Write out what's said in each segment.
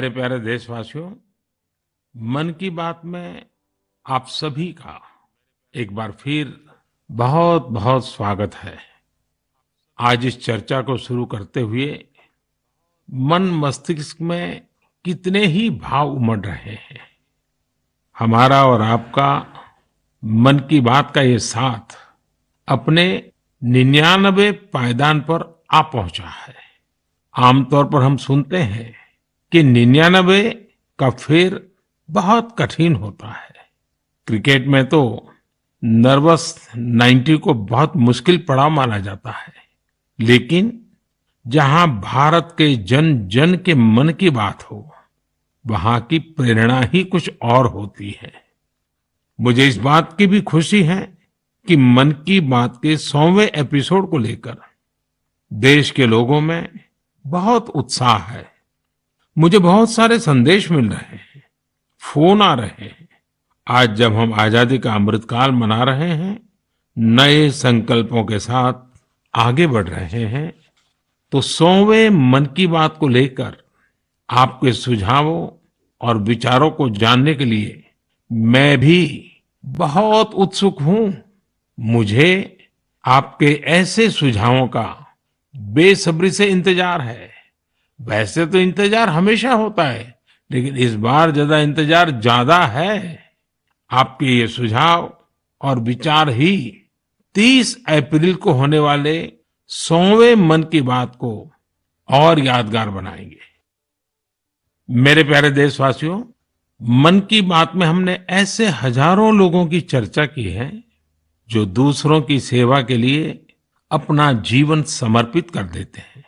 मेरे प्यारे देशवासियों, मन की बात में आप सभी का एक बार फिर बहुत बहुत स्वागत है। आज इस चर्चा को शुरू करते हुए मन मस्तिष्क में कितने ही भाव उमड़ रहे हैं। हमारा और आपका मन की बात का ये साथ अपने 99 पायदान पर आ पहुंचा है। आमतौर पर हम सुनते हैं कि 99 का फेर बहुत कठिन होता है। क्रिकेट में तो नर्वस 90 को बहुत मुश्किल पड़ाव माना जाता है, लेकिन जहां भारत के जन जन के मन की बात हो, वहां की प्रेरणा ही कुछ और होती है। मुझे इस बात की भी खुशी है कि मन की बात के 100वें एपिसोड को लेकर देश के लोगों में बहुत उत्साह है। मुझे बहुत सारे संदेश मिल रहे हैं, फोन आ रहे हैं। आज जब हम आजादी का अमृतकाल मना रहे हैं, नए संकल्पों के साथ आगे बढ़ रहे हैं, तो 100वें मन की बात को लेकर आपके सुझावों और विचारों को जानने के लिए मैं भी बहुत उत्सुक हूं। मुझे आपके ऐसे सुझावों का बेसब्री से इंतजार है। वैसे तो इंतजार हमेशा होता है, लेकिन इस बार ज्यादा है। आपके ये सुझाव और विचार ही 30 अप्रैल को होने वाले 100वें मन की बात को और यादगार बनाएंगे। मेरे प्यारे देशवासियों, मन की बात में हमने ऐसे हजारों लोगों की चर्चा की है जो दूसरों की सेवा के लिए अपना जीवन समर्पित कर देते हैं।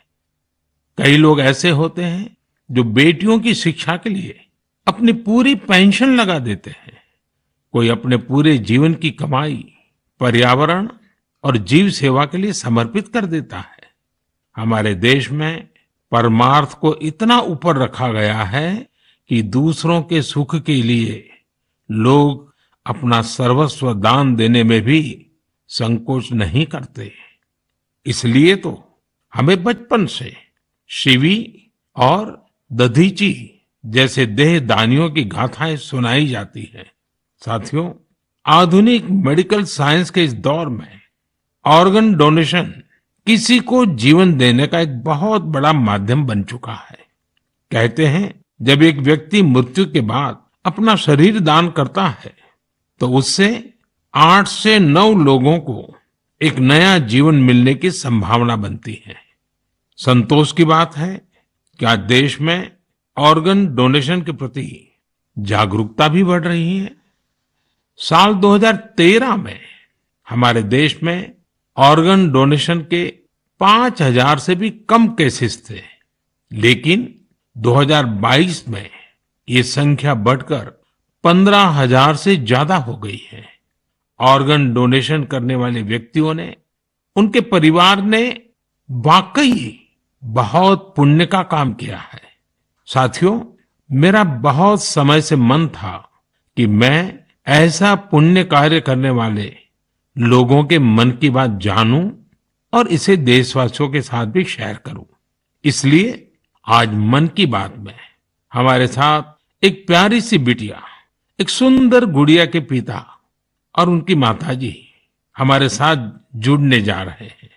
कई लोग ऐसे होते हैं जो बेटियों की शिक्षा के लिए अपनी पूरी पेंशन लगा देते हैं। कोई अपने पूरे जीवन की कमाई पर्यावरण और जीव सेवा के लिए समर्पित कर देता है। हमारे देश में परमार्थ को इतना ऊपर रखा गया है कि दूसरों के सुख के लिए लोग अपना सर्वस्व दान देने में भी संकोच नहीं करते। इसलिए तो हमें बचपन से शिवी और दधीची जैसे देहदानियों की गाथाएं सुनाई जाती हैं। साथियों, आधुनिक मेडिकल साइंस के इस दौर में ऑर्गन डोनेशन किसी को जीवन देने का एक बहुत बड़ा माध्यम बन चुका है। कहते हैं, जब एक व्यक्ति मृत्यु के बाद अपना शरीर दान करता है, तो उससे 8 से 9 लोगों को एक नया जीवन मिलने की संभावना बनती है। संतोष की बात है कि आज देश में ऑर्गन डोनेशन के प्रति जागरूकता भी बढ़ रही है। साल 2013 में हमारे देश में ऑर्गन डोनेशन के 5000 से भी कम केसेस थे, लेकिन 2022 में ये संख्या बढ़कर 15,000 से ज्यादा हो गई है। ऑर्गन डोनेशन करने वाले व्यक्तियों ने, उनके परिवार ने वाकई बहुत पुण्य का काम किया है। साथियों, मेरा बहुत समय से मन था कि मैं ऐसा पुण्य कार्य करने वाले लोगों के मन की बात जानूं और इसे देशवासियों के साथ भी शेयर करूं। इसलिए आज मन की बात में हमारे साथ एक प्यारी सी बिटिया, एक सुंदर गुड़िया के पिता और उनकी माताजी हमारे साथ जुड़ने जा रहे हैं।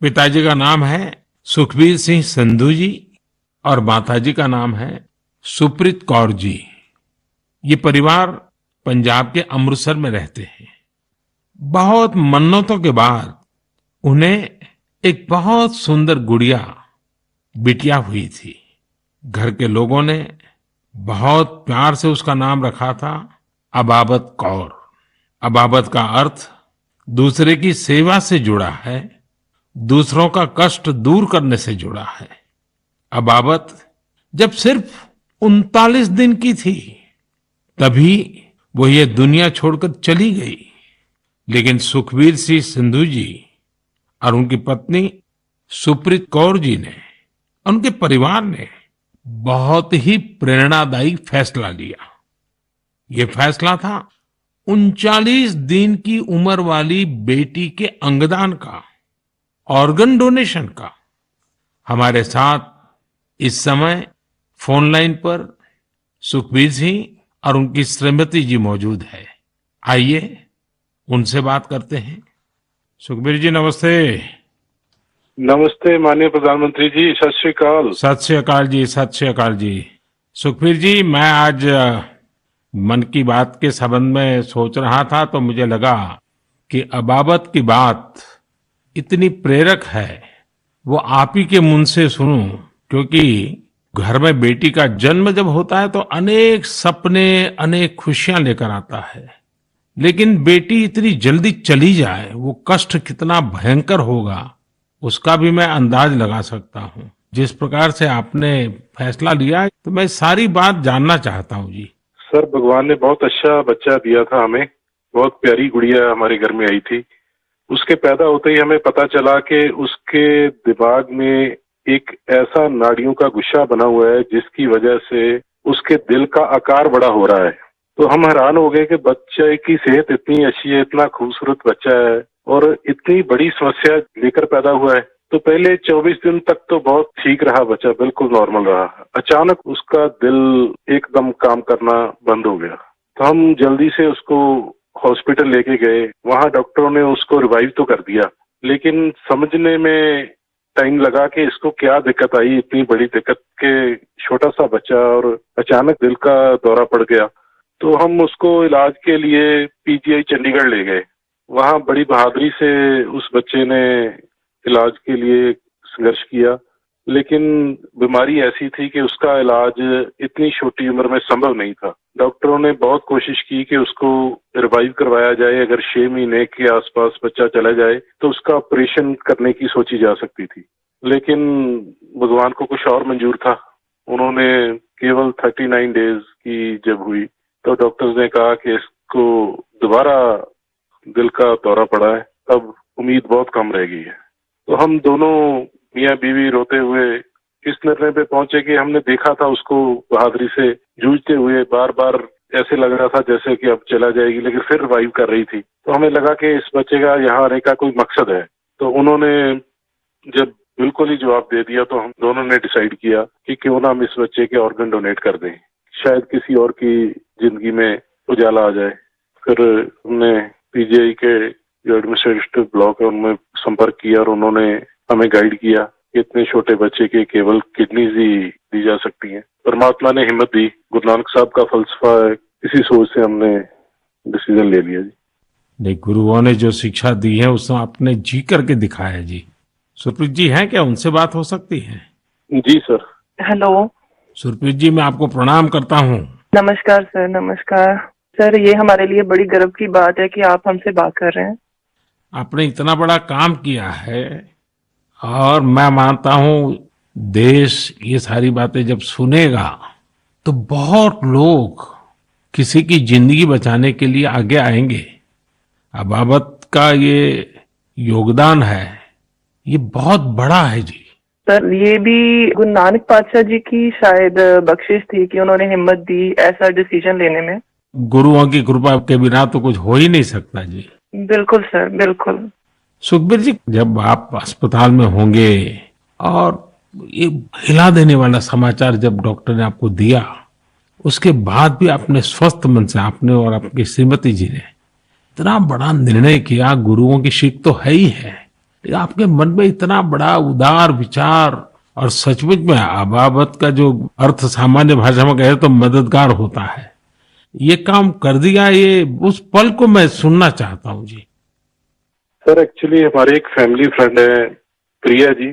पिताजी का नाम है सुखबीर सिंह संधू जी और माताजी का नाम है सुप्रीत कौर जी। ये परिवार पंजाब के अमृतसर में रहते हैं। बहुत मन्नतों के बाद उन्हें एक बहुत सुंदर गुड़िया, बिटिया हुई थी। घर के लोगों ने बहुत प्यार से उसका नाम रखा था अबाबत कौर। अबाबत का अर्थ दूसरे की सेवा से जुड़ा है, दूसरों का कष्ट दूर करने से जुड़ा है। अबाबत जब सिर्फ 39 दिन की थी, तभी वो ये दुनिया छोड़कर चली गई। लेकिन सुखबीर सिंह संधू जी और उनकी पत्नी सुप्रीत कौर जी ने, उनके परिवार ने बहुत ही प्रेरणादायी फैसला लिया। ये फैसला था 39 दिन की उम्र वाली बेटी के अंगदान का, ऑर्गन डोनेशन का। हमारे साथ इस समय फोन लाइन पर सुखबीर सिंह और उनकी श्रीमती जी मौजूद है। आइए उनसे बात करते हैं। सुखबीर जी नमस्ते। नमस्ते माननीय प्रधानमंत्री जी, सत श्री अकाल। सत श्री अकाल जी, सत श्री अकाल जी। सुखबीर जी, मैं आज मन की बात के संबंध में सोच रहा था तो मुझे लगा कि अबाबत की बात इतनी प्रेरक है, वो आप ही के मुंह से सुनूं, क्योंकि घर में बेटी का जन्म जब होता है तो अनेक सपने, अनेक खुशियां लेकर आता है। लेकिन बेटी इतनी जल्दी चली जाए, वो कष्ट कितना भयंकर होगा, उसका भी मैं अंदाज लगा सकता हूँ। जिस प्रकार से आपने फैसला लिया है, तो मैं सारी बात जानना चाहता हूँ जी। सर, भगवान ने बहुत अच्छा बच्चा दिया था हमें। बहुत प्यारी गुड़िया हमारे घर में आई थी। उसके पैदा होते ही हमें पता चला कि उसके दिमाग में एक ऐसा नाड़ियों का गुच्छा बना हुआ है जिसकी वजह से उसके दिल का आकार बड़ा हो रहा है। तो हम हैरान हो गए कि बच्चे की सेहत इतनी अच्छी है, इतना खूबसूरत बच्चा है और इतनी बड़ी समस्या लेकर पैदा हुआ है। तो पहले 24 दिन तक तो बहुत ठीक रहा बच्चा, बिल्कुल नॉर्मल रहा। अचानक उसका दिल एकदम काम करना बंद हो गया। तो हम जल्दी से उसको हॉस्पिटल लेके गए। वहां डॉक्टरों ने उसको रिवाइव तो कर दिया, लेकिन समझने में टाइम लगा कि इसको क्या दिक्कत आई, इतनी बड़ी दिक्कत के छोटा सा बच्चा और अचानक दिल का दौरा पड़ गया। तो हम उसको इलाज के लिए पीजीआई चंडीगढ़ ले गए। वहां बड़ी बहादुरी से उस बच्चे ने इलाज के लिए संघर्ष किया, लेकिन बीमारी ऐसी थी कि उसका इलाज इतनी छोटी उम्र में संभव नहीं था। डॉक्टरों ने बहुत कोशिश की कि उसको रिवाइव करवाया जाए। अगर 6 महीने के आसपास बच्चा चला जाए तो उसका ऑपरेशन करने की सोची जा सकती थी, लेकिन भगवान को कुछ और मंजूर था। उन्होंने केवल 39 डेज की जब हुई तो डॉक्टर्स ने कहा कि इसको दोबारा दिल का दौरा पड़ा है, अब उम्मीद बहुत कम रह गई है। तो हम दोनों मियाँ बीवी रोते हुए इस निर्णय पे पहुंचे कि हमने देखा था उसको बहादुरी से जूझते हुए, बार बार ऐसे लग रहा था जैसे कि अब चला जाएगी, लेकिन फिर रिवाइव कर रही थी। तो हमें लगा कि इस बच्चे का यहाँ आने का कोई मकसद है। तो उन्होंने जब बिल्कुल ही जवाब दे दिया तो हम दोनों ने डिसाइड किया कि क्यों ना हम इस बच्चे के ऑर्गन डोनेट कर दें, शायद किसी और की जिंदगी में उजाला आ जाए। फिर हमने पीजीआई के जो एडमिनिस्ट्रेटिव ब्लॉक है उनमें संपर्क किया और उन्होंने हमें गाइड किया कि इतने छोटे बच्चे के केवल किडनीज ही दी जा सकती हैं। परमात्मा ने हिम्मत दी। गुरु नानक साहब का फलसफा है, इसी सोच से हमने डिसीजन ले लिया जी। नहीं, गुरुओं ने जो शिक्षा दी है उसको आपने जी करके दिखाया जी। सुरप्रीत जी हैं क्या, उनसे बात हो सकती है? जी सर। हेलो। सुरप्रीत जी, मैं आपको प्रणाम करता हूँ। नमस्कार सर। नमस्कार सर, ये हमारे लिए बड़ी गर्व की बात है कि आप हमसे बात कर रहे हैं। आपने इतना बड़ा काम किया है और मैं मानता हूँ देश ये सारी बातें जब सुनेगा तो बहुत लोग किसी की जिंदगी बचाने के लिए आगे आएंगे। अबाबत का ये योगदान है, ये बहुत बड़ा है जी। सर, ये भी गुरु नानक पातशाह जी की शायद बख्शिश थी कि उन्होंने हिम्मत दी ऐसा डिसीजन लेने में। गुरुओं की कृपा के बिना तो कुछ हो ही नहीं सकता जी। बिल्कुल सर, बिल्कुल। सुखबीर जी, जब आप अस्पताल में होंगे और ये हिला देने वाला समाचार जब डॉक्टर ने आपको दिया, उसके बाद भी आपने स्वस्थ मन से, आपने और आपकी श्रीमती जी ने इतना बड़ा निर्णय किया। गुरुओं की सीख तो है ही है, आपके मन में इतना बड़ा उदार विचार, और सचमुच में अबाबत का जो अर्थ सामान्य भाषा में कहे तो मददगार होता है, ये काम कर दिया। ये उस पल को मैं सुनना चाहता हूँ जी। सर, एक्चुअली हमारे एक फैमिली फ्रेंड है प्रिया जी,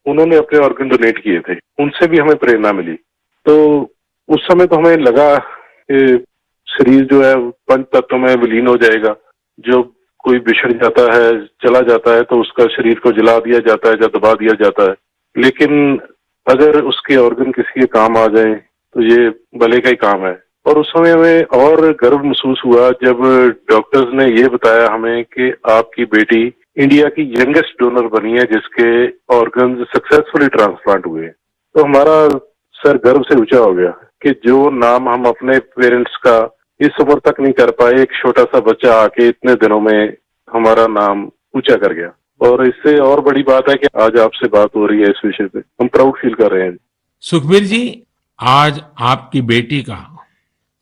उन्होंने अपने ऑर्गन डोनेट किए थे। उनसे भी हमें प्रेरणा मिली। तो उस समय तो हमें लगा कि शरीर जो है पंच तत्वों में विलीन हो जाएगा। जो कोई बिछड़ जाता है, चला जाता है, तो उसका शरीर को जला दिया जाता है या दबा दिया जाता है। लेकिन अगर उसके ऑर्गन किसी के काम आ जाए तो ये भले का ही काम है। और उस समय हमें और गर्व महसूस हुआ जब डॉक्टर्स ने ये बताया हमें कि आपकी बेटी इंडिया की यंगेस्ट डोनर बनी है जिसके ऑर्गन सक्सेसफुली ट्रांसप्लांट हुए। तो हमारा सर गर्व से ऊंचा हो गया कि जो नाम हम अपने पेरेंट्स का इस उम्र तक नहीं कर पाए, एक छोटा सा बच्चा आके इतने दिनों में हमारा नाम ऊंचा कर गया। और इससे और बड़ी बात है कि आज आपसे बात हो रही है इस विषय पे, हम प्राउड फील कर रहे हैं। सुखबीर जी, आज आपकी बेटी का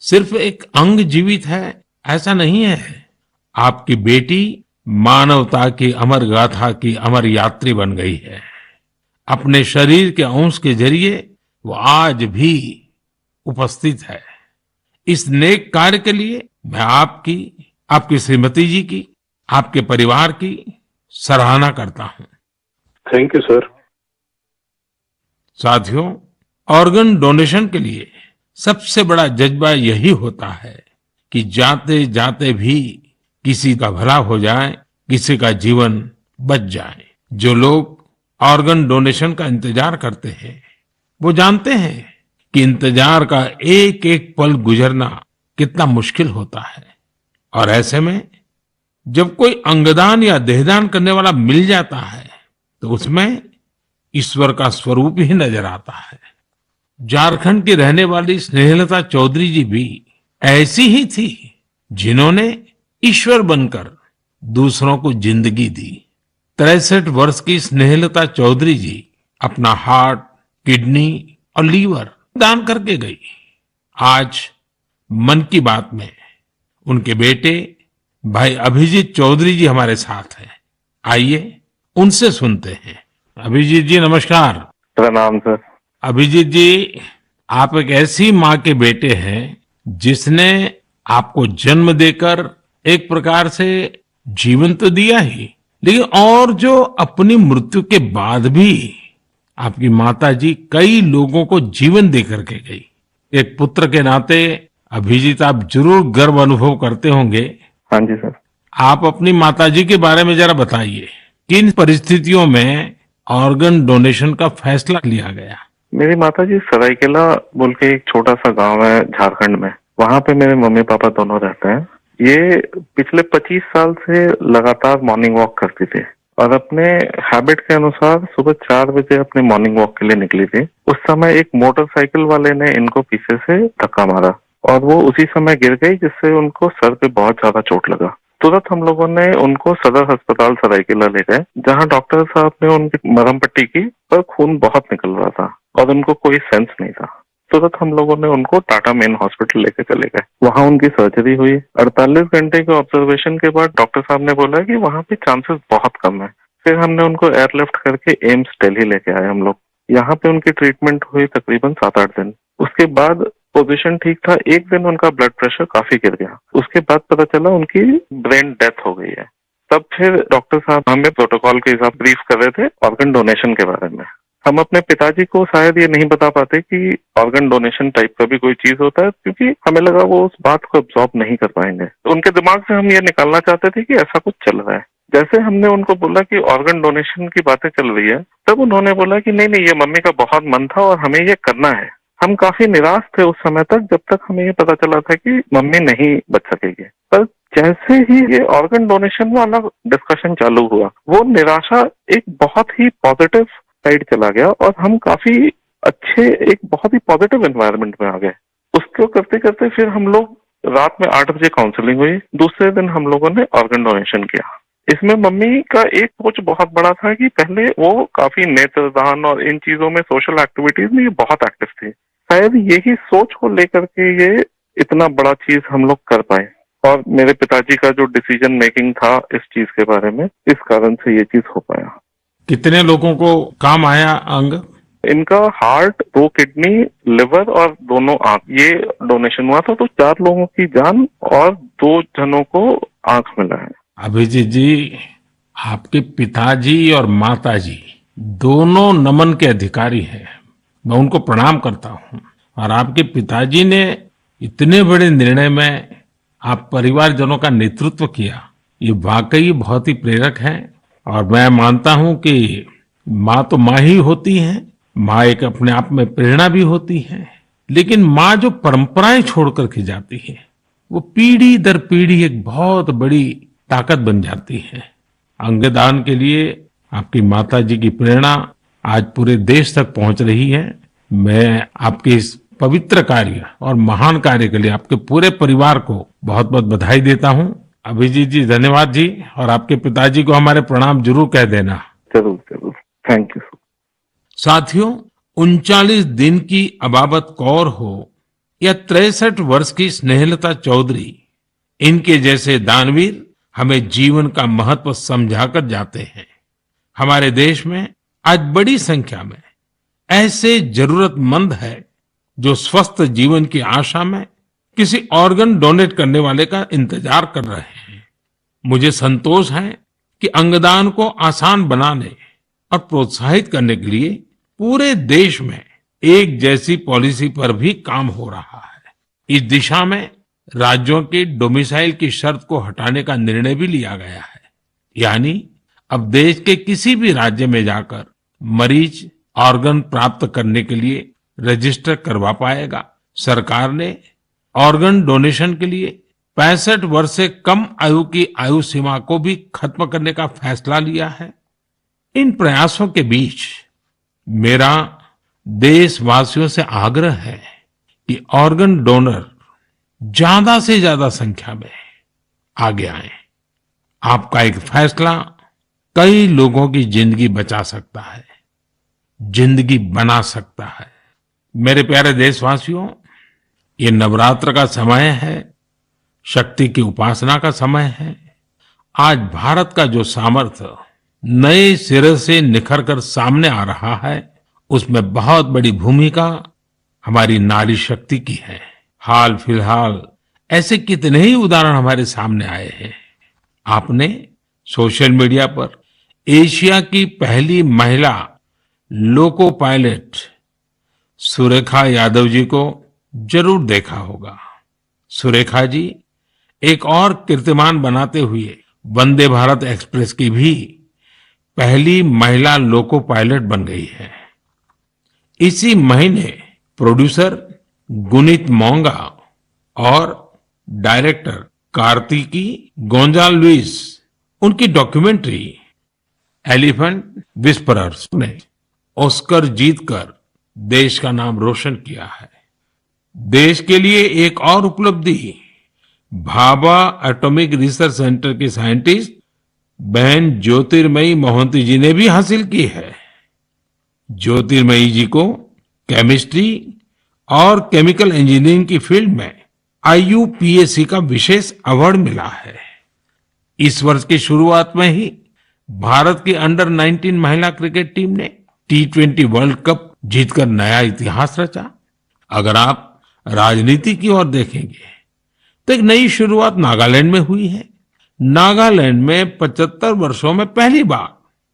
सिर्फ एक अंग जीवित है ऐसा नहीं है। आपकी बेटी मानवता की अमर गाथा की अमर यात्री बन गई है। अपने शरीर के अंश के जरिए वो आज भी उपस्थित है। इस नेक कार्य के लिए मैं आपकी, आपकी श्रीमती जी की, आपके परिवार की सराहना करता हूं। Thank you sir. साथियों, ऑर्गन डोनेशन के लिए सबसे बड़ा जज्बा यही होता है कि जाते जाते भी किसी का भला हो जाए, किसी का जीवन बच जाए। जो लोग ऑर्गन डोनेशन का इंतजार करते हैं वो जानते हैं कि इंतजार का एक एक पल गुजरना कितना मुश्किल होता है। और ऐसे में जब कोई अंगदान या देहदान करने वाला मिल जाता है तो उसमें ईश्वर का स्वरूप ही नजर आता है। झारखंड की रहने वाली स्नेहलता चौधरी जी भी ऐसी ही थी, जिन्होंने ईश्वर बनकर दूसरों को जिंदगी दी। 63 वर्ष की स्नेहलता चौधरी जी अपना हार्ट, किडनी और लीवर दान करके गई। आज मन की बात में उनके बेटे भाई अभिजीत चौधरी जी हमारे साथ हैं। आइए उनसे सुनते हैं। अभिजीत जी नमस्कार। प्रणाम सर। अभिजीत जी, आप एक ऐसी माँ के बेटे हैं जिसने आपको जन्म देकर एक प्रकार से जीवन तो दिया ही, लेकिन और जो अपनी मृत्यु के बाद भी आपकी माता जी कई लोगों को जीवन दे करके गई। एक पुत्र के नाते अभिजीत आप जरूर गर्व अनुभव करते होंगे। हाँ जी सर। आप अपनी माता जी के बारे में जरा बताइए, किन परिस्थितियों में ऑर्गन डोनेशन का फैसला लिया गया? मेरी माता जी सरायकेला बोल के एक छोटा सा गांव है झारखंड में, वहां पे मेरे मम्मी पापा दोनों रहते हैं। ये पिछले 25 साल से लगातार मॉर्निंग वॉक करती थी और अपने हैबिट के अनुसार सुबह 4 बजे अपने मॉर्निंग वॉक के लिए निकली थी। उस समय एक मोटरसाइकिल वाले ने इनको पीछे से धक्का मारा और वो उसी समय गिर गई, जिससे उनको सर पे बहुत ज्यादा चोट लगा। तुरंत हम लोगों ने उनको सदर अस्पताल सरायकेला ले गए, जहां डॉक्टर साहब ने उनकी मरहम पट्टी की, पर खून बहुत निकल रहा था और उनको कोई सेंस नहीं था। तुरंत हम लोगों ने उनको टाटा मेन हॉस्पिटल लेके चले गए। वहां उनकी सर्जरी हुई। 48 घंटे के ऑब्जर्वेशन के बाद डॉक्टर साहब ने बोला कि वहां पे चांसेस बहुत कम है। फिर हमने उनको एयरलिफ्ट करके एम्स दिल्ली लेके आए हम लोग। यहाँ पे उनकी ट्रीटमेंट हुई तकरीबन 7-8 दिन। उसके बाद पोजीशन ठीक था। एक दिन उनका ब्लड प्रेशर काफी गिर गया। उसके बाद पता चला उनकी ब्रेन डेथ हो गई है। तब फिर डॉक्टर साहब हमें प्रोटोकॉल के हिसाब ब्रीफ कर रहे थे ऑर्गन डोनेशन के बारे में। हम अपने पिताजी को शायद ये नहीं बता पाते कि ऑर्गन डोनेशन टाइप का भी कोई चीज होता है, क्योंकि हमें लगा वो उस बात को एब्जॉर्ब नहीं कर पाएंगे। तो उनके दिमाग से हम ये निकालना चाहते थे कि ऐसा कुछ चल रहा है। जैसे हमने उनको बोला कि ऑर्गन डोनेशन की बातें चल रही है, तब उन्होंने बोला कि नहीं नहीं, ये मम्मी का बहुत मन था और हमें ये करना है। हम काफी निराश थे उस समय तक, जब तक हमें ये पता चला था कि मम्मी नहीं बच सकेगी। पर जैसे ही ये ऑर्गन डोनेशन वाला डिस्कशन चालू हुआ, वो निराशा एक बहुत ही पॉजिटिव साइड चला गया और हम काफी अच्छे, एक बहुत ही पॉजिटिव एनवायरनमेंट में आ गए। उसको करते करते फिर हम लोग रात में 8 बजे काउंसलिंग हुई। दूसरे दिन हम लोगों ने ऑर्गन डोनेशन किया। इसमें मम्मी का एक सोच बहुत बड़ा था कि पहले वो काफी नेत्रदान और इन चीजों में, सोशल एक्टिविटीज में ये बहुत एक्टिव थी। शायद यही सोच को लेकर के ये इतना बड़ा चीज हम लोग कर पाए। और मेरे पिताजी का जो डिसीजन मेकिंग था इस चीज के बारे में, इस कारण से ये चीज हो पाया। कितने लोगों को काम आया अंग? इनका हार्ट, 2 किडनी, लिवर और दोनों आंख, ये डोनेशन हुआ था। तो 4 लोगों की जान और 2 जनों को आंख मिला है। अभिजीत जी, आपके पिताजी और माताजी दोनों नमन के अधिकारी हैं। मैं उनको प्रणाम करता हूँ। और आपके पिताजी ने इतने बड़े निर्णय में आप परिवारजनों का नेतृत्व किया, ये वाकई बहुत ही प्रेरक है। और मैं मानता हूं कि माँ तो माँ ही होती है, माँ एक अपने आप में प्रेरणा भी होती है, लेकिन माँ जो परंपराएं छोड़ करके जाती है, वो पीढ़ी दर पीढ़ी एक बहुत बड़ी ताकत बन जाती है। अंगदान के लिए आपकी माता जी की प्रेरणा आज पूरे देश तक पहुंच रही है। मैं आपके इस पवित्र कार्य और महान कार्य के लिए आपके पूरे परिवार को बहुत बहुत बधाई देता हूं। अभिजीत जी धन्यवाद जी, और आपके पिताजी को हमारे प्रणाम जरूर कह देना। जरूर जरूर, थैंक यू। साथियों, 39 दिन की अबाबत कौर हो या 63 वर्ष की स्नेहलता चौधरी, इनके जैसे दानवीर हमें जीवन का महत्व समझाकर जाते हैं। हमारे देश में आज बड़ी संख्या में ऐसे जरूरतमंद है जो स्वस्थ जीवन की आशा में किसी ऑर्गन डोनेट करने वाले का इंतजार कर रहे हैं। मुझे संतोष है कि अंगदान को आसान बनाने और प्रोत्साहित करने के लिए पूरे देश में एक जैसी पॉलिसी पर भी काम हो रहा है। इस दिशा में राज्यों की डोमिसाइल की शर्त को हटाने का निर्णय भी लिया गया है। यानी अब देश के किसी भी राज्य में जाकर मरीज ऑर्गन प्राप्त करने के लिए रजिस्टर करवा पाएगा। सरकार ने ऑर्गन डोनेशन के लिए 65 वर्ष से कम आयु की आयु सीमा को भी खत्म करने का फैसला लिया है। इन प्रयासों के बीच मेरा देशवासियों से आग्रह है कि ऑर्गन डोनर ज्यादा से ज्यादा संख्या में आगे आए। आपका एक फैसला कई लोगों की जिंदगी बचा सकता है, जिंदगी बना सकता है। मेरे प्यारे देशवासियों, ये नवरात्र का समय है, शक्ति की उपासना का समय है। आज भारत का जो सामर्थ्य नए सिरे से निखर कर सामने आ रहा है, उसमें बहुत बड़ी भूमिका हमारी नारी शक्ति की है। हाल फिलहाल ऐसे कितने ही उदाहरण हमारे सामने आए हैं। आपने सोशल मीडिया पर एशिया की पहली महिला लोको पायलट सुरेखा यादव जी को जरूर देखा होगा। सुरेखा जी एक और कीर्तिमान बनाते हुए वंदे भारत एक्सप्रेस की भी पहली महिला लोको पायलट बन गई है। इसी महीने प्रोड्यूसर गुनीत मोंगा और डायरेक्टर कार्तिकी गोंजाल्विस, उनकी डॉक्यूमेंट्री एलिफेंट विस्परर्स ने ऑस्कर जीतकर देश का नाम रोशन किया है। देश के लिए एक और उपलब्धि भाभा एटॉमिक रिसर्च सेंटर की साइंटिस्ट बहन ज्योतिर्मयी मोहंती जी ने भी हासिल की है। ज्योतिर्मयी जी को केमिस्ट्री और केमिकल इंजीनियरिंग की फील्ड में IUPAC का विशेष अवार्ड मिला है। इस वर्ष की शुरुआत में ही भारत की अंडर 19 महिला क्रिकेट टीम ने T20 वर्ल्ड कप जीतकर नया इतिहास रचा। अगर आप राजनीति की ओर देखेंगे तो एक नई शुरुआत नागालैंड में हुई है। नागालैंड में 75 वर्षों में पहली बार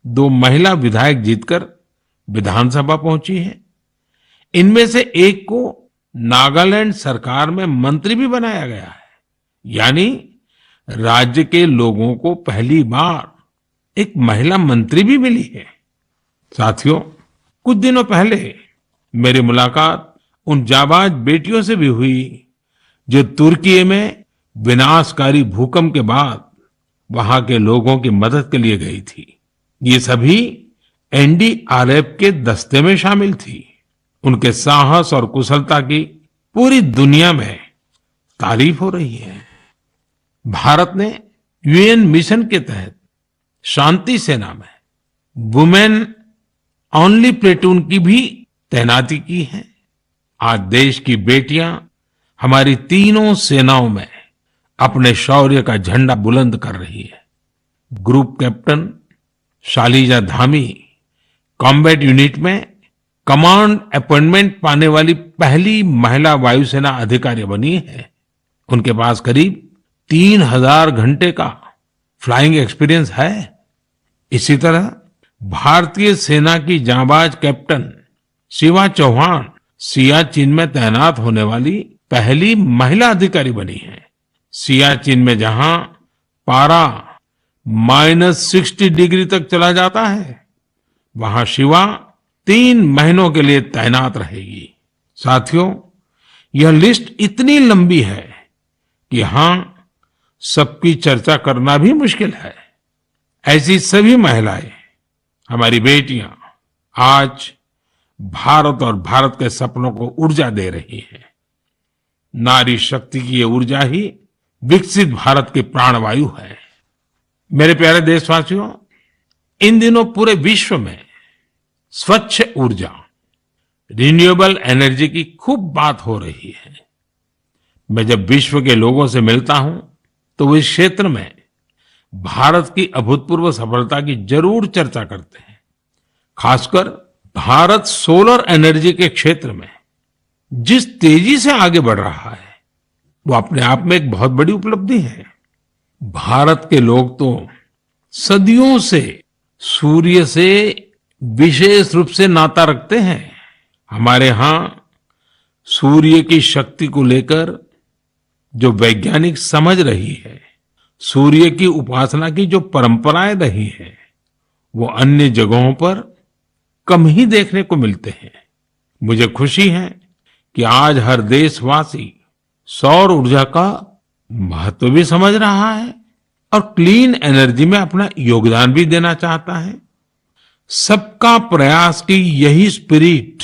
2 महिला विधायक जीतकर विधानसभा पहुंची है। इनमें से एक को नागालैंड सरकार में मंत्री भी बनाया गया है। यानी राज्य के लोगों को पहली बार एक महिला मंत्री भी मिली है। साथियों, कुछ दिनों पहले मेरी मुलाकात उन जाबाज बेटियों से भी हुई जो तुर्की में विनाशकारी भूकंप के बाद वहां के लोगों की मदद के लिए गई थी। ये सभी NDRF के दस्ते में शामिल थी। उनके साहस और कुशलता की पूरी दुनिया में तारीफ हो रही है। भारत ने UN मिशन के तहत शांति सेना में वुमेन ओनली प्लेटून की भी तैनाती की है। आज देश की बेटियां हमारी तीनों सेनाओं में अपने शौर्य का झंडा बुलंद कर रही है। Group captain Shalija Dhami combat unit में कमांड अपॉइंटमेंट पाने वाली पहली महिला वायुसेना अधिकारी बनी है। उनके पास करीब 3000 घंटे का फ्लाइंग एक्सपीरियंस है। इसी तरह भारतीय सेना की जांबाज कैप्टन शिवा चौहान सियाचिन में तैनात होने वाली पहली महिला अधिकारी बनी है। सियाचिन में जहां पारा -60 डिग्री तक चला जाता है, वहां शिवा 3 महीनों के लिए तैनात रहेगी। साथियों, यह लिस्ट इतनी लंबी है कि यहां सबकी चर्चा करना भी मुश्किल है। ऐसी सभी महिलाएं, हमारी बेटियां आज भारत और भारत के सपनों को ऊर्जा दे रही है। नारी शक्ति की ये ऊर्जा ही विकसित भारत की प्राणवायु है। मेरे प्यारे देशवासियों, इन दिनों पूरे विश्व में स्वच्छ ऊर्जा रिन्यूएबल एनर्जी की खूब बात हो रही है। मैं जब विश्व के लोगों से मिलता हूं तो वो इस क्षेत्र में भारत की अभूतपूर्व सफलता की जरूर चर्चा करते हैं। खासकर भारत सोलर एनर्जी के क्षेत्र में जिस तेजी से आगे बढ़ रहा है वो अपने आप में एक बहुत बड़ी उपलब्धि है। भारत के लोग तो सदियों से सूर्य से विशेष रूप से नाता रखते हैं। हमारे यहाँ सूर्य की शक्ति को लेकर जो वैज्ञानिक समझ रही है, सूर्य की उपासना की जो परंपराएं रही है, वो अन्य जगहों पर कम ही देखने को मिलते हैं। मुझे खुशी है कि आज हर देशवासी सौर ऊर्जा का महत्व भी समझ रहा है और क्लीन एनर्जी में अपना योगदान भी देना चाहता है। सबका प्रयास की यही स्पिरिट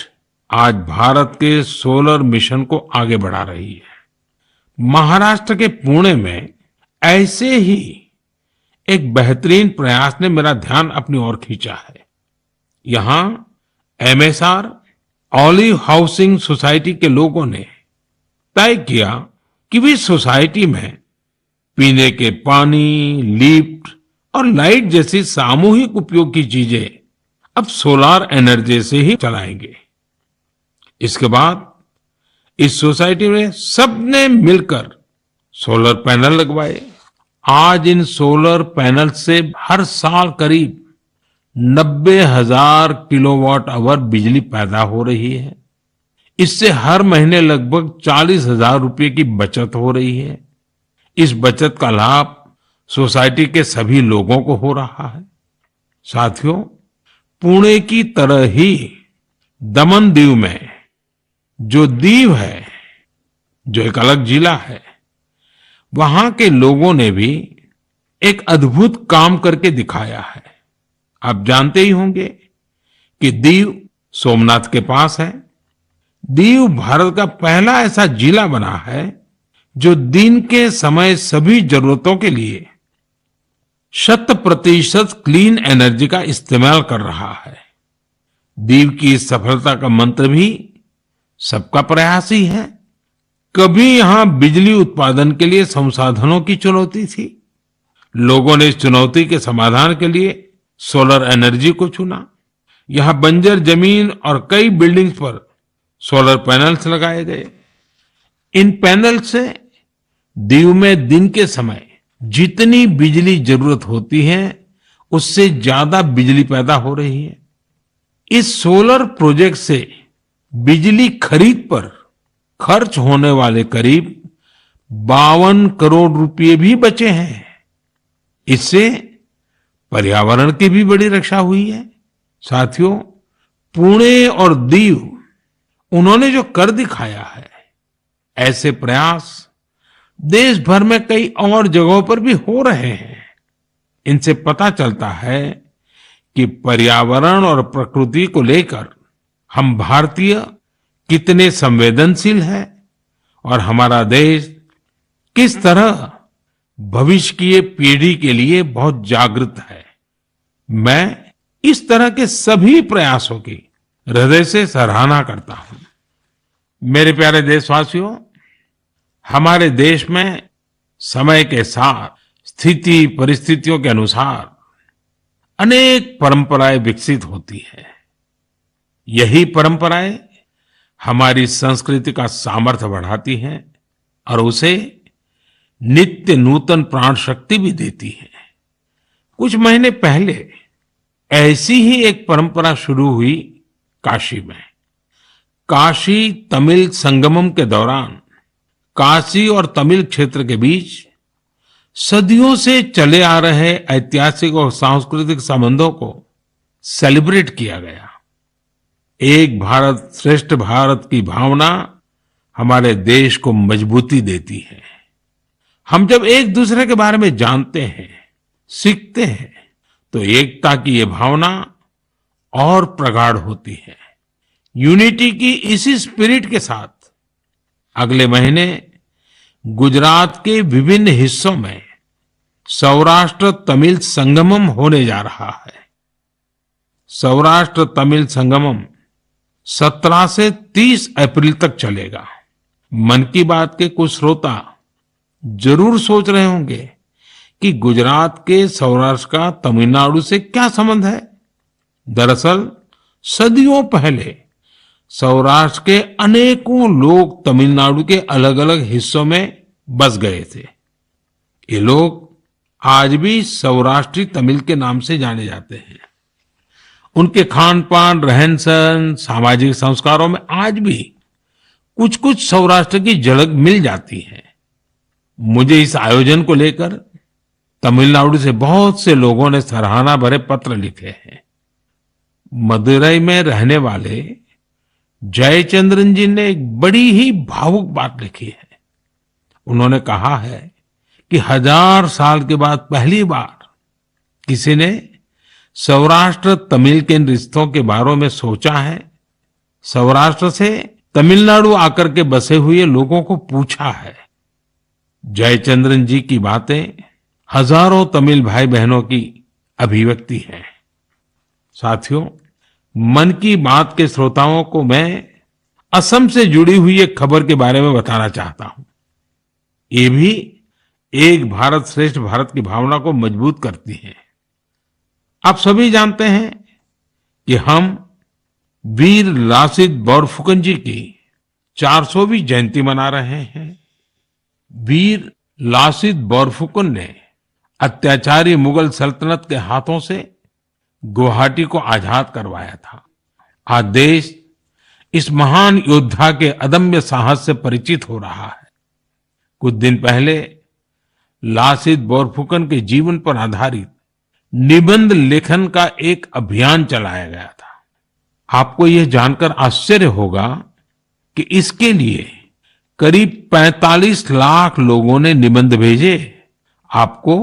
आज भारत के सोलर मिशन को आगे बढ़ा रही है। महाराष्ट्र के पुणे में ऐसे ही एक बेहतरीन प्रयास ने मेरा ध्यान अपनी ओर खींचा है। यहां एमएसआर ऑलिव हाउसिंग सोसाइटी के लोगों ने तय किया कि वे सोसाइटी में पीने के पानी, लिफ्ट और लाइट जैसी सामूहिक उपयोग की चीजें अब सोलार एनर्जी से ही चलाएंगे। इसके बाद इस सोसाइटी में सबने मिलकर सोलर पैनल लगवाए। आज इन सोलर पैनल से हर साल करीब 90,000 किलोवाट आवर बिजली पैदा हो रही है। इससे हर महीने लगभग 40,000 रुपए की बचत हो रही है। इस बचत का लाभ सोसाइटी के सभी लोगों को हो रहा है। साथियों, पुणे की तरह ही दमन दीव में जो दीव है, जो एक अलग जिला है, वहां के लोगों ने भी एक अद्भुत काम करके दिखाया है। आप जानते ही होंगे कि दीव सोमनाथ के पास है। दीव भारत का पहला ऐसा जिला बना है जो दिन के समय सभी जरूरतों के लिए 100% क्लीन एनर्जी का इस्तेमाल कर रहा है। दीव की इस सफलता का मंत्र भी सबका प्रयास ही है। कभी यहां बिजली उत्पादन के लिए संसाधनों की चुनौती थी। लोगों ने इस चुनौती के समाधान के लिए सोलर एनर्जी को चुना। यहां बंजर जमीन और कई बिल्डिंग्स पर सोलर पैनल्स लगाए गए। इन पैनल से दीव में दिन के समय जितनी बिजली जरूरत होती है उससे ज्यादा बिजली पैदा हो रही है। इस सोलर प्रोजेक्ट से बिजली खरीद पर खर्च होने वाले करीब 52 करोड़ रुपए भी बचे हैं। इससे पर्यावरण की भी बड़ी रक्षा हुई है। साथियों, पुणे और दीव उन्होंने जो कर दिखाया है, ऐसे प्रयास देश भर में कई और जगहों पर भी हो रहे हैं। इनसे पता चलता है कि पर्यावरण और प्रकृति को लेकर हम भारतीय कितने संवेदनशील हैं और हमारा देश किस तरह भविष्य की पीढ़ी के लिए बहुत जागृत है। मैं इस तरह के सभी प्रयासों की हृदय से सराहना करता हूं। मेरे प्यारे देशवासियों, हमारे देश में समय के साथ स्थिति परिस्थितियों के अनुसार अनेक परंपराएं विकसित होती है। यही परंपराएं हमारी संस्कृति का सामर्थ्य बढ़ाती हैं और उसे नित्य नूतन प्राण शक्ति भी देती है। कुछ महीने पहले ऐसी ही एक परंपरा शुरू हुई काशी में। काशी तमिल संगमम के दौरान काशी और तमिल क्षेत्र के बीच सदियों से चले आ रहे ऐतिहासिक और सांस्कृतिक संबंधों को सेलिब्रेट किया गया। एक भारत श्रेष्ठ भारत की भावना हमारे देश को मजबूती देती है। हम जब एक दूसरे के बारे में जानते हैं, सीखते हैं, तो एकता की ये भावना और प्रगाढ़ होती है। यूनिटी की इसी स्पिरिट के साथ अगले महीने गुजरात के विभिन्न हिस्सों में सौराष्ट्र तमिल संगमम होने जा रहा है। सौराष्ट्र तमिल संगमम 17 से 30 अप्रैल तक चलेगा। मन की बात के कुछ श्रोता जरूर सोच रहे होंगे कि गुजरात के सौराष्ट्र का तमिलनाडु से क्या संबंध है। दरअसल सदियों पहले सौराष्ट्र के अनेकों लोग तमिलनाडु के अलग अलग हिस्सों में बस गए थे। ये लोग आज भी सौराष्ट्री तमिल के नाम से जाने जाते हैं। उनके खान पान, रहन सहन, सामाजिक संस्कारों में आज भी कुछ कुछ सौराष्ट्र की झलक मिल जाती है। मुझे इस आयोजन को लेकर तमिलनाडु से बहुत से लोगों ने सराहना भरे पत्र लिखे हैं। मदुरई में रहने वाले जयचंद्रन जी ने एक बड़ी ही भावुक बात लिखी है। उन्होंने कहा है कि 1000 साल के बाद पहली बार किसी ने सौराष्ट्र तमिल के रिश्तों के बारे में सोचा है। सौराष्ट्र से तमिलनाडु आकर के बसे हुए लोगों को पूछा है। जयचंद्रन जी की बातें हजारों तमिल भाई बहनों की अभिव्यक्ति है। साथियों, मन की बात के श्रोताओं को मैं असम से जुड़ी हुई एक खबर के बारे में बताना चाहता हूं। ये भी एक भारत श्रेष्ठ भारत की भावना को मजबूत करती है। आप सभी जानते हैं कि हम वीर लासित बोरफुकन जी की 400वीं जयंती मना रहे हैं। वीर लासित बोरफुकन ने अत्याचारी मुगल सल्तनत के हाथों से गुवाहाटी को आजाद करवाया था। आज देश इस महान योद्धा के अदम्य साहस से परिचित हो रहा है। कुछ दिन पहले लासित बोरफुकन के जीवन पर आधारित निबंध लेखन का एक अभियान चलाया गया था। आपको यह जानकर आश्चर्य होगा कि इसके लिए करीब 45 लाख लोगों ने निबंध भेजे। आपको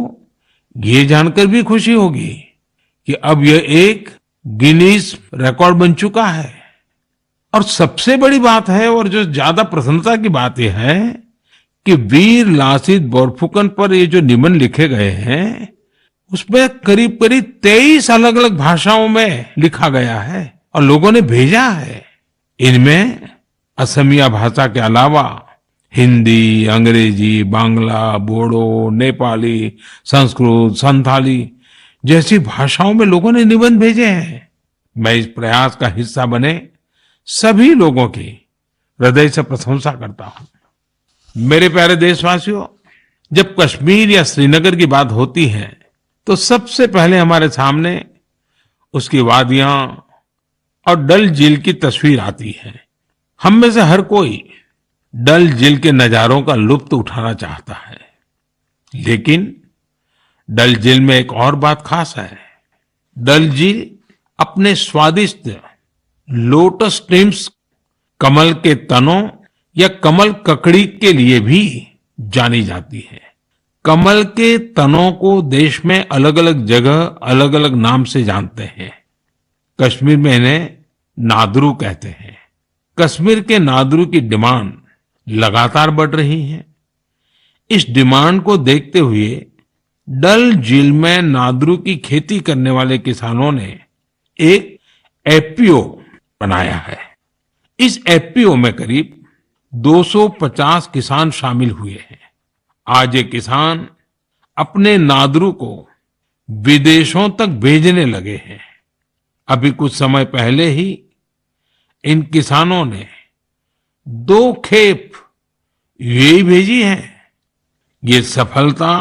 ये जानकर भी खुशी होगी कि अब यह एक गिनीज रिकॉर्ड बन चुका है। और सबसे बड़ी बात है, और जो ज्यादा प्रसन्नता की बात यह है कि वीर लासित बोरफुकन पर ये जो निबंध लिखे गए हैं उसमें करीब करीब 23 अलग अलग भाषाओं में लिखा गया है और लोगों ने भेजा है। इनमें असमिया भाषा के अलावा हिंदी, अंग्रेजी, बांग्ला, बोडो, नेपाली, संस्कृत, संथाली जैसी भाषाओं में लोगों ने निबंध भेजे हैं। मैं इस प्रयास का हिस्सा बने सभी लोगों की हृदय से प्रशंसा करता हूं। मेरे प्यारे देशवासियों, जब कश्मीर या श्रीनगर की बात होती है तो सबसे पहले हमारे सामने उसकी वादियां और डल झील की तस्वीर आती है। हम में से हर कोई डल झील के नजारों का लुत्फ उठाना चाहता है, लेकिन डल झील में एक और बात खास है। डल झील अपने स्वादिष्ट लोटस स्ट्रीम्स, कमल के तनों या कमल ककड़ी के लिए भी जानी जाती है। कमल के तनों को देश में अलग अलग जगह अलग अलग नाम से जानते हैं। कश्मीर में इन्हें नादरू कहते हैं। कश्मीर के नादरू की डिमांड लगातार बढ़ रही है। इस डिमांड को देखते हुए डल झील में नादरू की खेती करने वाले किसानों ने एक एफपीओ बनाया है। इस एफपीओ में करीब 250 किसान शामिल हुए हैं। आज ये किसान अपने नादरू को विदेशों तक भेजने लगे हैं। अभी कुछ समय पहले ही इन किसानों ने 2 खेप यूएई भेजी है। ये सफलता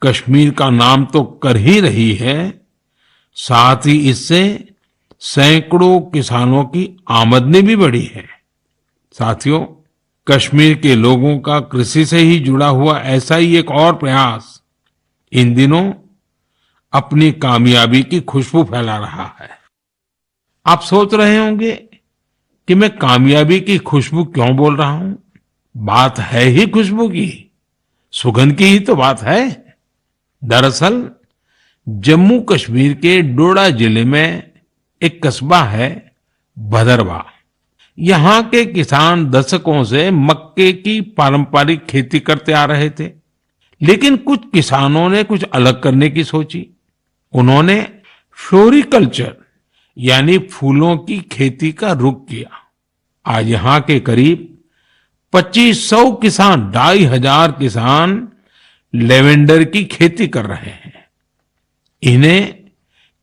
कश्मीर का नाम तो कर ही रही है, साथ ही इससे सैकड़ों किसानों की आमदनी भी बढ़ी है। साथियों, कश्मीर के लोगों का कृषि से ही जुड़ा हुआ ऐसा ही एक और प्रयास इन दिनों अपनी कामयाबी की खुशबू फैला रहा है। आप सोच रहे होंगे कि मैं कामयाबी की खुशबू क्यों बोल रहा हूं। बात है ही खुशबू की, सुगंध की ही तो बात है। दरअसल जम्मू कश्मीर के डोडा जिले में एक कस्बा है भदरवा। यहाँ के किसान दशकों से मक्के की पारंपरिक खेती करते आ रहे थे, लेकिन कुछ किसानों ने कुछ अलग करने की सोची। उन्होंने फ्लोरिकल्चर यानी फूलों की खेती का रुख किया। आज यहाँ के करीब 2500 किसान, 2500 किसान लेवेंडर की खेती कर रहे हैं। इन्हें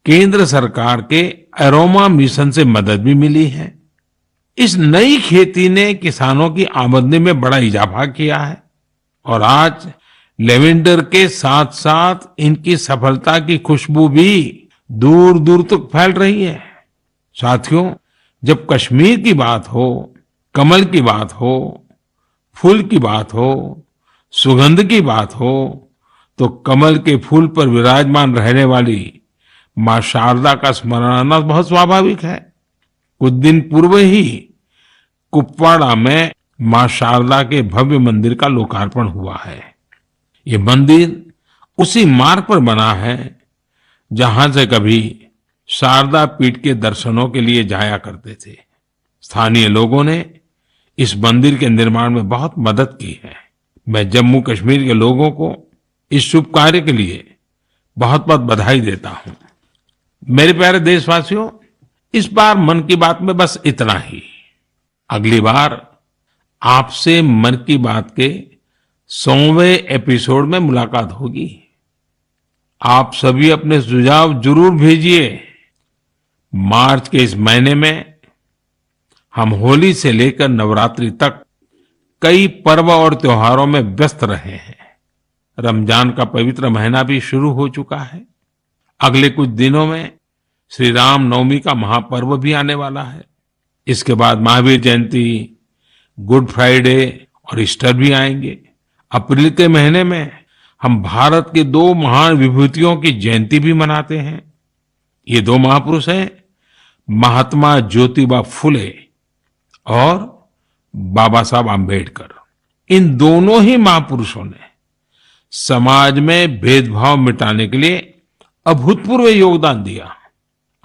केंद्र सरकार के अरोमा मिशन से मदद भी मिली है। इस नई खेती ने किसानों की आमदनी में बड़ा इजाफा किया है और आज लेवेंडर के साथ साथ इनकी सफलता की खुशबू भी दूर दूर तक फैल रही है। साथियों, जब कश्मीर की बात हो, कमल की बात हो, फूल की बात हो, सुगंध की बात हो, तो कमल के फूल पर विराजमान रहने वाली मां शारदा का स्मरण आना बहुत स्वाभाविक है। कुछ दिन पूर्व ही कुपवाड़ा में मां शारदा के भव्य मंदिर का लोकार्पण हुआ है। ये मंदिर उसी मार्ग पर बना है जहां से कभी शारदा पीठ के दर्शनों के लिए जाया करते थे। स्थानीय लोगों ने इस मंदिर के निर्माण में बहुत मदद की है। मैं जम्मू कश्मीर के लोगों को इस शुभ कार्य के लिए बहुत बहुत बधाई देता हूं। मेरे प्यारे देशवासियों, इस बार मन की बात में बस इतना ही। अगली बार आपसे मन की बात के 100वें एपिसोड में मुलाकात होगी। आप सभी अपने सुझाव जरूर भेजिए। मार्च के इस महीने में हम होली से लेकर नवरात्रि तक कई पर्व और त्योहारों में व्यस्त रहे हैं। रमजान का पवित्र महीना भी शुरू हो चुका है। अगले कुछ दिनों में श्री राम नवमी का महापर्व भी आने वाला है। इसके बाद महावीर जयंती, गुड फ्राइडे और ईस्टर भी आएंगे। अप्रैल के महीने में हम भारत के 2 महान विभूतियों की जयंती भी मनाते हैं। ये 2 महापुरुष हैं महात्मा ज्योतिबा फुले और बाबा साहब आम्बेडकर। इन दोनों ही महापुरुषों ने समाज में भेदभाव मिटाने के लिए अभूतपूर्व योगदान दिया।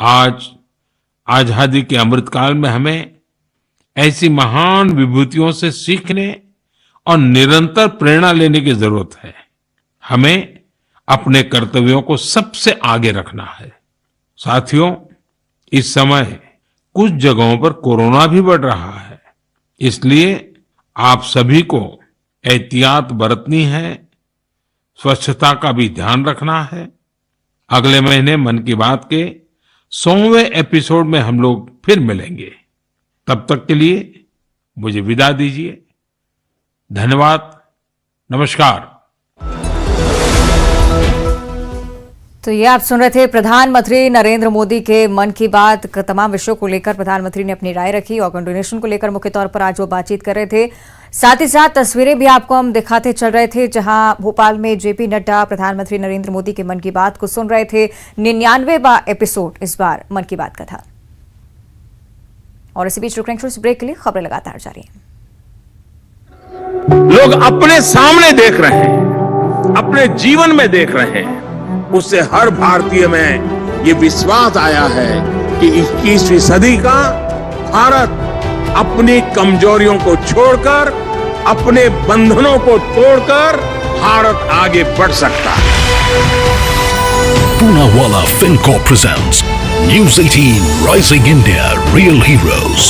आज आजादी के अमृतकाल में हमें ऐसी महान विभूतियों से सीखने और निरंतर प्रेरणा लेने की जरूरत है। हमें अपने कर्तव्यों को सबसे आगे रखना है। साथियों, इस समय कुछ जगहों पर कोरोना भी बढ़ रहा है, इसलिए आप सभी को एहतियात बरतनी है, स्वच्छता का भी ध्यान रखना है। अगले महीने मन की बात के 100वें एपिसोड में हम लोग फिर मिलेंगे। तब तक के लिए मुझे विदा दीजिए। धन्यवाद, नमस्कार। तो ये आप सुन रहे थे प्रधानमंत्री नरेंद्र मोदी के मन की बात। तमाम विषयों को लेकर प्रधानमंत्री ने अपनी राय रखी। ऑर्गन डोनेशन को लेकर मुख्य तौर पर आज वो बातचीत कर रहे थे। साथ ही साथ तस्वीरें भी आपको हम दिखाते चल रहे थे, जहां भोपाल में जेपी नड्डा प्रधानमंत्री नरेंद्र मोदी के मन की बात को सुन रहे थे। 99वां एपिसोड इस बार मन की बात का था। और इसी बीच रुक रहे हैं ब्रेक के लिए। खबरें लगातार जारी हैं। लोग अपने सामने देख रहे हैं, अपने जीवन में देख रहे हैं। उससे हर भारतीय में ये विश्वास आया है कि 21वीं सदी का भारत अपनी कमजोरियों को छोड़कर, अपने बंधनों को तोड़कर भारत आगे बढ़ सकता है। Poonawalla Fincorp presents News 18 Rising India Real Heroes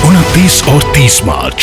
29 और 30 मार्च।